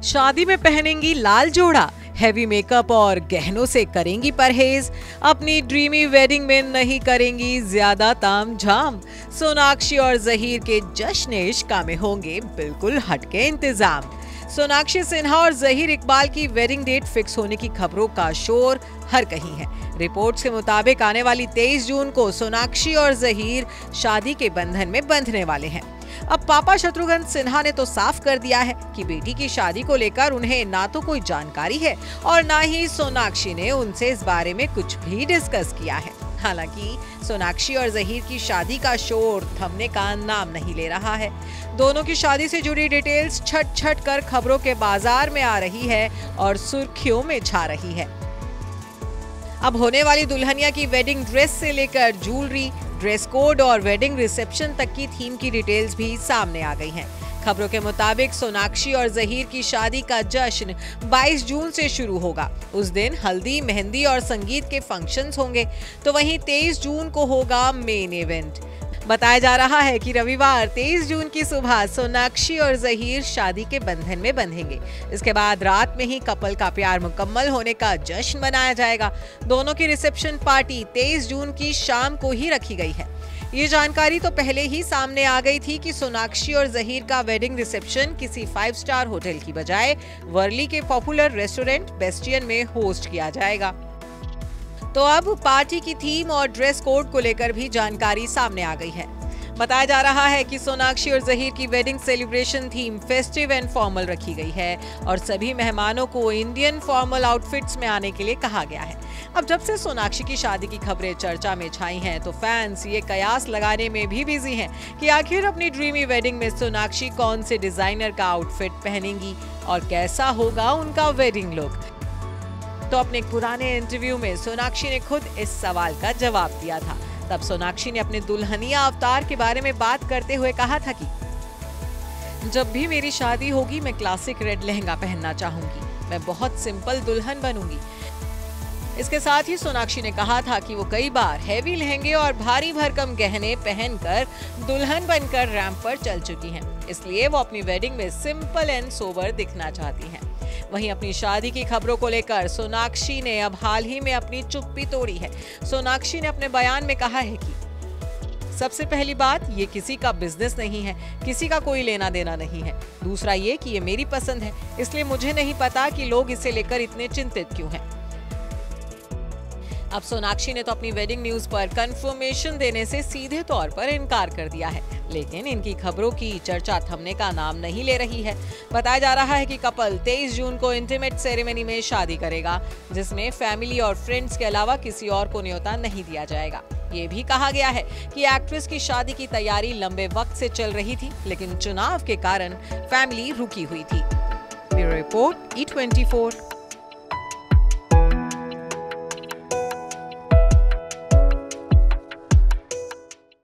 शादी में पहनेंगी लाल जोड़ा, हैवी मेकअप और गहनों से करेंगी परहेज, अपनी ड्रीमी वेडिंग में नहीं करेंगी ज्यादा तामझाम। सोनाक्षी और जहीर के जश्न-ए-इश्क में होंगे बिल्कुल हटके इंतजाम। सोनाक्षी सिन्हा और जहीर इकबाल की वेडिंग डेट फिक्स होने की खबरों का शोर हर कहीं है। रिपोर्ट्स के मुताबिक आने वाली 23 जून को सोनाक्षी और जहीर शादी के बंधन में बंधने वाले हैं। अब पापा शत्रुघ्न सिन्हा ने तो साफ कर दिया है कि बेटी की शादी को लेकर उन्हें ना तो कोई जानकारी है और ना ही सोनाक्षी ने उनसे इस बारे में कुछ भी डिस्कस किया है। हालांकि सोनाक्षी और जहीर की शादी का शोर थमने का नाम नहीं ले रहा है। दोनों की शादी से जुड़ी डिटेल्स छट छट कर खबरों के बाजार में आ रही है और सुर्खियों में छा रही है। अब होने वाली दुल्हनिया की वेडिंग ड्रेस से लेकर ज्वेलरी, ड्रेस कोड और वेडिंग रिसेप्शन तक की थीम की डिटेल्स भी सामने आ गई हैं। खबरों के मुताबिक सोनाक्षी और जहीर की शादी का जश्न 22 जून से शुरू होगा। उस दिन हल्दी, मेहंदी और संगीत के फंक्शंस होंगे, तो वहीं 23 जून को होगा मेन इवेंट। बताया जा रहा है कि रविवार 23 जून की सुबह सोनाक्षी और जहीर शादी के बंधन में बंधेंगे। इसके बाद रात में ही कपल का प्यार मुकम्मल होने का जश्न मनाया जाएगा। दोनों की रिसेप्शन पार्टी 23 जून की शाम को ही रखी गई है। ये जानकारी तो पहले ही सामने आ गई थी कि सोनाक्षी और जहीर का वेडिंग रिसेप्शन किसी 5 स्टार होटल की बजाय वर्ली के पॉपुलर रेस्टोरेंट बेस्टियन में होस्ट किया जाएगा। तो अब पार्टी की थीम और ड्रेस कोड को लेकर भी जानकारी सामने आ गई है। बताया जा रहा है कि सोनाक्षी और जहीर की wedding celebration theme festive and formal रखी गई है और सभी मेहमानों को इंडियन फॉर्मल आउटफिट्स में आने के लिए कहा गया है। अब जब से सोनाक्षी की शादी की खबरें चर्चा में छाई हैं, तो फैंस ये कयास लगाने में भी बिजी हैं कि आखिर अपनी ड्रीमी वेडिंग में सोनाक्षी कौन से डिजाइनर का आउटफिट पहनेंगी और कैसा होगा उनका वेडिंग लुक। तो अपने एक पुराने इंटरव्यू में सोनाक्षी ने खुद इस सवाल का जवाब दिया था। तब सोनाक्षी ने अपने दुल्हनिया अवतार के बारे में बात करते हुए कहा था कि जब भी मेरी शादी होगी मैं क्लासिक रेड लहंगा पहनना चाहूंगी, मैं बहुत सिंपल दुल्हन बनूंगी। इसके साथ ही सोनाक्षी ने कहा था कि वो कई बार हैवी लहंगे और भारी भरकम गहने पहनकर दुल्हन बनकर रैंप पर चल चुकी हैं, इसलिए वो अपनी वेडिंग में सिंपल एंड सोबर दिखना चाहती हैं। वहीं अपनी शादी की खबरों को लेकर सोनाक्षी ने अब हाल ही में अपनी चुप्पी तोड़ी है। सोनाक्षी ने अपने बयान में कहा है कि सबसे पहली बात, ये किसी का बिजनेस नहीं है, किसी का कोई लेना देना नहीं है। दूसरा ये कि ये मेरी पसंद है, इसलिए मुझे नहीं पता कि लोग इसे लेकर इतने चिंतित क्यों हैं। अब सोनाक्षी ने तो अपनी वेडिंग न्यूज पर कंफर्मेशन देने से सीधे तौर पर इनकार कर दिया है, लेकिन इनकी खबरों की चर्चा थमने का नाम नहीं ले रही है। बताया जा रहा है कि कपल 23 जून को इंटीमेट सेरेमनी में शादी करेगा, जिसमें फैमिली और फ्रेंड्स के अलावा किसी और को न्योता नहीं दिया जाएगा। ये भी कहा गया है कि एक्ट्रेस की शादी की तैयारी लंबे वक्त से चल रही थी, लेकिन चुनाव के कारण फैमिली रुकी हुई थी। Bureau report, E24।